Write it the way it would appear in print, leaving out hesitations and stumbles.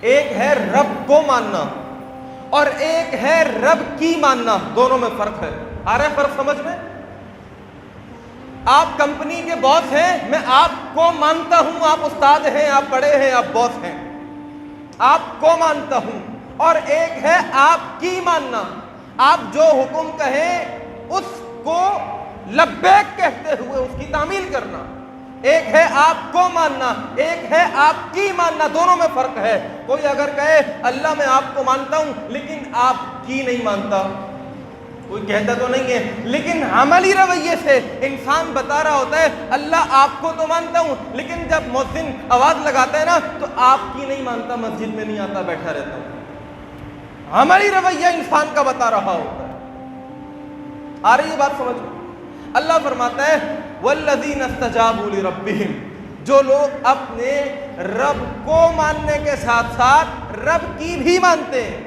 ایک ہے رب کو ماننا اور ایک ہے رب کی ماننا، دونوں میں فرق ہے۔ آ رہا ہے فرق سمجھ میں؟ آپ کمپنی کے باس ہیں، میں آپ کو مانتا ہوں، آپ استاد ہیں، آپ بڑے ہیں، آپ باس ہیں، آپ کو مانتا ہوں، اور ایک ہے آپ کی ماننا، آپ جو حکم کہیں اس کو لبیک کہتے ہوئے اس کی تعمیل کرنا۔ ایک ہے آپ کو ماننا، ایک ہے آپ کی ماننا، دونوں میں فرق ہے۔ کوئی اگر کہے اللہ میں آپ کو مانتا ہوں لیکن آپ کی نہیں مانتا، کوئی کہتا تو نہیں ہے، لیکن عملی رویے سے انسان بتا رہا ہوتا ہے اللہ آپ کو تو مانتا ہوں، لیکن جب مؤذن آواز لگاتا ہے نا تو آپ کی نہیں مانتا، مسجد میں نہیں آتا، بیٹھا رہتا ہوں۔ عملی رویہ انسان کا بتا رہا ہوتا ہے۔ آ رہی ہے بات سمجھ میں؟ اللہ فرماتا ہے والذین استجابوا لربہم، جو لوگ اپنے رب کو ماننے کے ساتھ ساتھ رب کی بھی مانتے ہیں۔